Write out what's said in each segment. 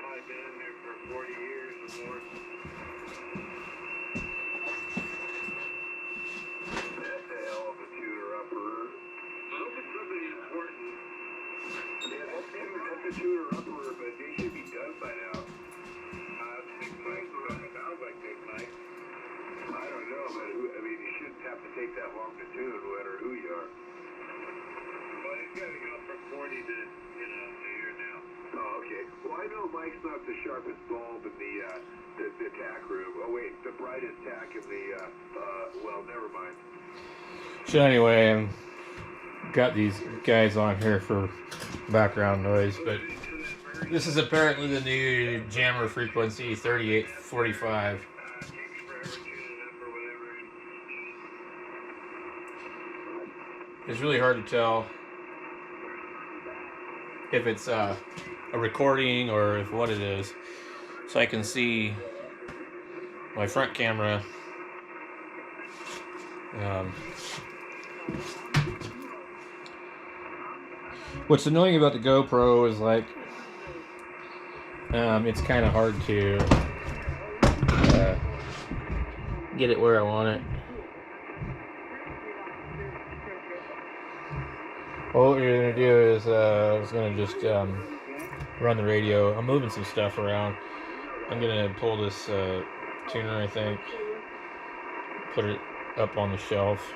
I've been in there for 40 years or more. That's a hell of a tuner-upper. I hope it's something important. Yeah, that's a tuner-upper, but they should be done by now. Big Mike, sounds like Big Mike. I don't know, but you shouldn't have to take that long to tune, no matter who you are. Well, he's got to go from 40 to, a year now. Oh, okay. Well, I know Mike's not the sharpest bulb in the tack room. Oh, wait, the brightest tack in the, well, never mind. So anyway, I've got these guys on here for background noise, but this is apparently the new jammer frequency, 3845. It's really hard to tell if it's a recording or if what it is. So I can see my front camera. What's annoying about the GoPro is it's kind of hard to get it where I want it. Well, what you're gonna do is I was gonna just run the radio. I'm moving some stuff around. I'm gonna pull this tuner, I think, put it up on the shelf.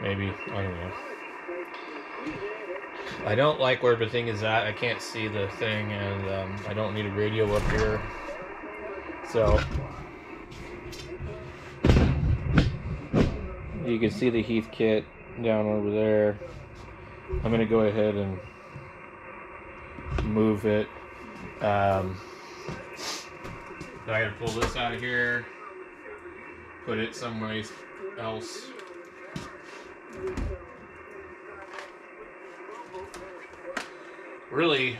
Maybe, I don't know. I don't like where everything is at. I can't see the thing, and I don't need a radio up here. So you can see the Heath kit down over there. I'm gonna go ahead and move it. I gotta pull this out of here, put it somewhere else. Really,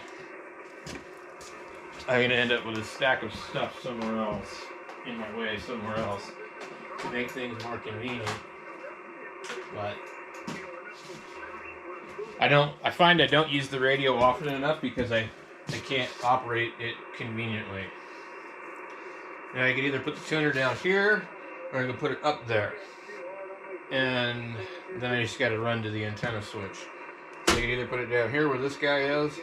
I'm gonna end up with a stack of stuff somewhere else, in my way somewhere else, to make things more convenient. But I find I don't use the radio often enough because I can't operate it conveniently. Now I can either put the tuner down here or I can put it up there. And then I just gotta run to the antenna switch. So you can either put it down here where this guy is,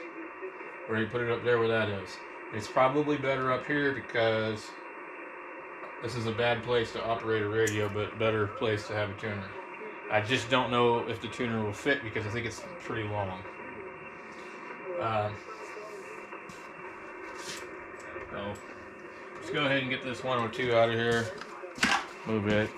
or you put it up there where that is. It's probably better up here because this is a bad place to operate a radio, but better place to have a tuner. I just don't know if the tuner will fit because I think it's pretty long. So let's go ahead and get this 102 out of here. Move it.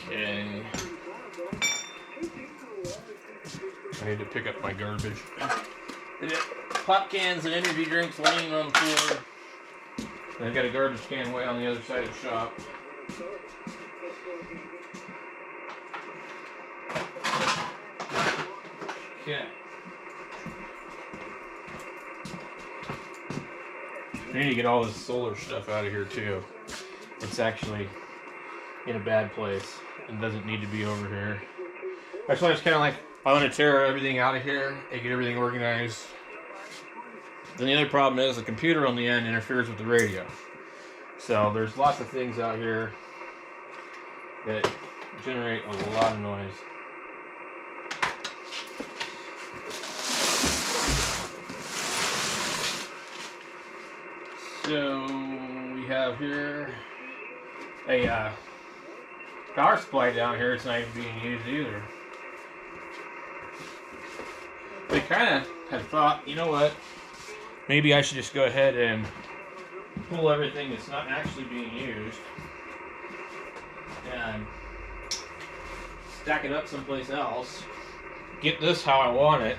Okay. I need to pick up my garbage. Pop cans and energy drinks laying on the floor. And I've got a garbage can way on the other side of the shop. Okay. I need to get all this solar stuff out of here too. It's actually in a bad place and doesn't need to be over here. That's why it's kind of like, I want to tear everything out of here and get everything organized. Then the other problem is the computer on the end interferes with the radio. So there's lots of things out here that generate a lot of noise. So we have here a power supply down here. It's not even being used either. They kind of had thought, you know what, maybe I should just go ahead and pull everything that's not actually being used and stack it up someplace else, get this how I want it,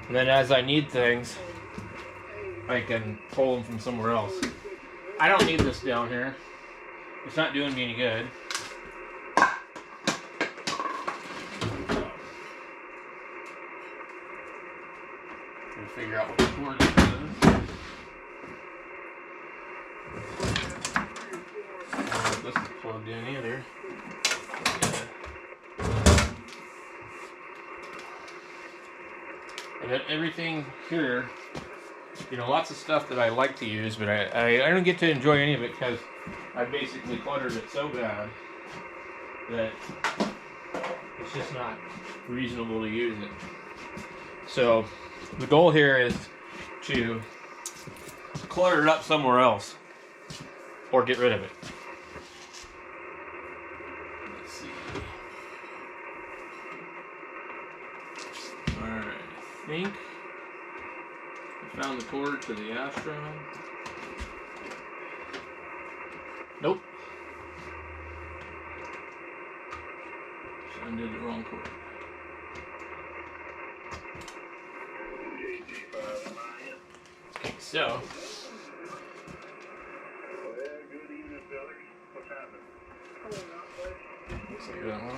and then as I need things, I can pull them from somewhere else. I don't need this down here. It's not doing me any good. figure out what the cord is. I don't know if this is plugged in either. I got everything here. You know, lots of stuff that I like to use, but I don't get to enjoy any of it because I basically cluttered it so bad that it's just not reasonable to use it. So the goal here is to clutter it up somewhere else or get rid of it. Let's see. Alright, I think I found the cord to the Astron. Nope. So I did the wrong cord. Okay, so. Looks like that one.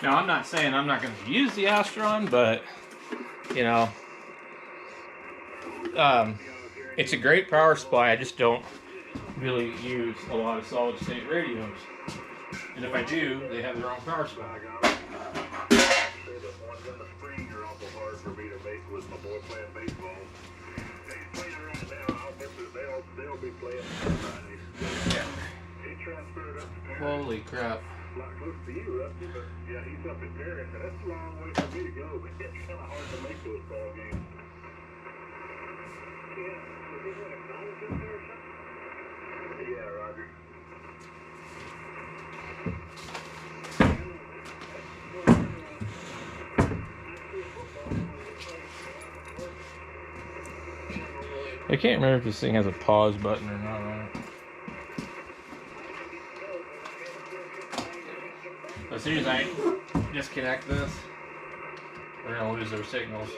Now, I'm not saying I'm not going to use the Astron, but, you know, it's a great power supply. I just don't really use a lot of solid-state radios. And if I do, they have their own power supply. Holy crap. Close to you, Rusty, but yeah, he's up in Paris, and that's a long way for me to go, but it's kind of hard to make those ball games. Yeah, was he doing a college up there or something? Yeah, Roger. I can't remember if this thing has a pause button or not on it. As soon as I disconnect this, we're going to lose our signals.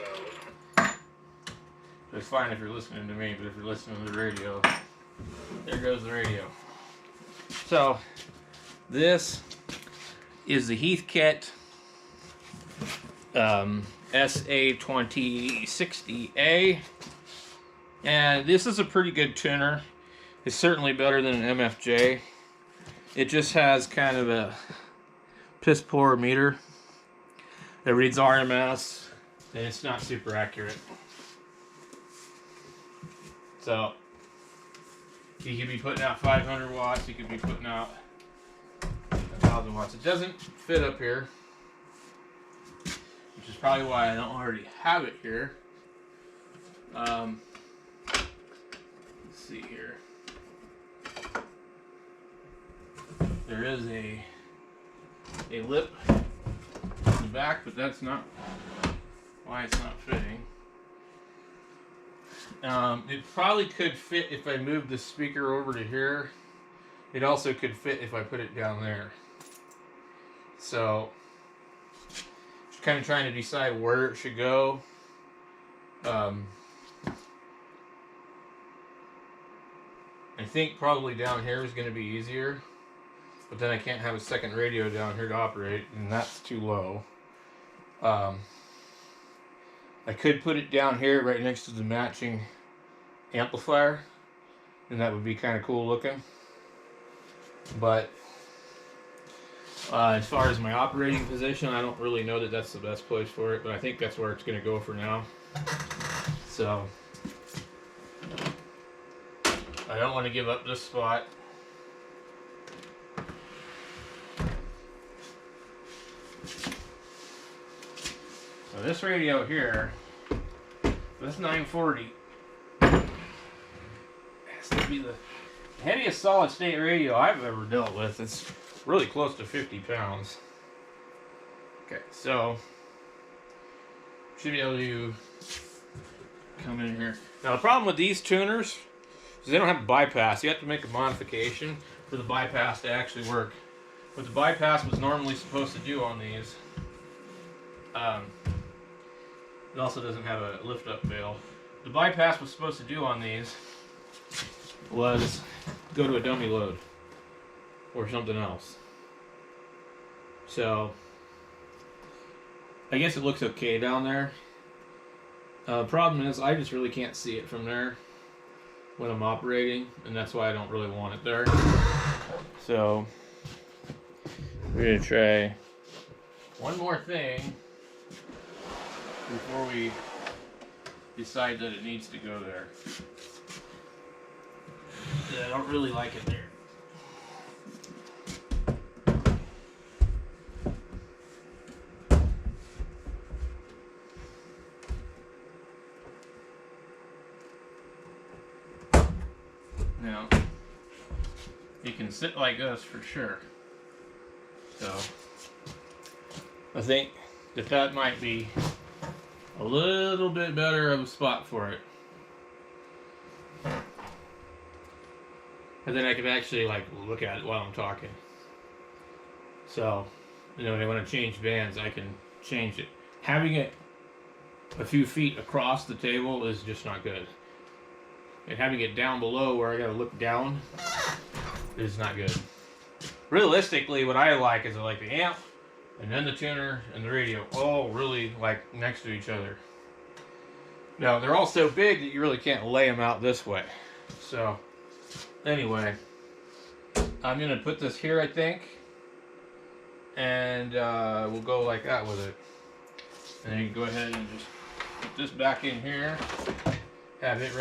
It's fine if you're listening to me, but if you're listening to the radio, there goes the radio. So, this is the Heathkit SA2060A, and this is a pretty good tuner. It's certainly better than an MFJ. It just has kind of a piss poor meter that reads RMS, and it's not super accurate. So you could be putting out 500 watts, you could be putting out 1,000 watts. It doesn't fit up here, which is probably why I don't already have it here. Let's see here. There is a lip in the back, but that's not why it's not fitting. It probably could fit if I moved the speaker over to here. It also could fit if I put it down there. So, just kind of trying to decide where it should go. I think probably down here is going to be easier. But then I can't have a second radio down here to operate, and that's too low. I could put it down here right next to the matching amplifier, and that would be kind of cool looking. But as far as my operating position, I don't really know that that's the best place for it, but I think that's where it's going to go for now. So I don't want to give up this spot. So this radio here, this 940, has to be the heaviest solid state radio I've ever dealt with. It's really close to 50 pounds. Okay, so should be able to come in here. Now the problem with these tuners is they don't have a bypass. You have to make a modification for the bypass to actually work. What the bypass was normally supposed to do on these, it also doesn't have a lift-up valve. The bypass was supposed to do on these was go to a dummy load or something else. So I guess it looks okay down there. Problem is I just really can't see it from there when I'm operating, and that's why I don't really want it there. So we're gonna try one more thing before we decide that it needs to go there. I don't really like it there. Now, you can sit like this for sure. So, I think that might be a little bit better of a spot for it. And then I can actually like look at it while I'm talking. So, when I want to change bands, I can change it. Having it a few feet across the table is just not good. And having it down below where I gotta look down is not good. Realistically, what I like is I like the amp, and then the tuner, and the radio, all really like next to each other. Now, they're all so big that you really can't lay them out this way. So, anyway, I'm gonna put this here, I think, and we'll go like that with it. And then you can go ahead and just put this back in here, have it ready.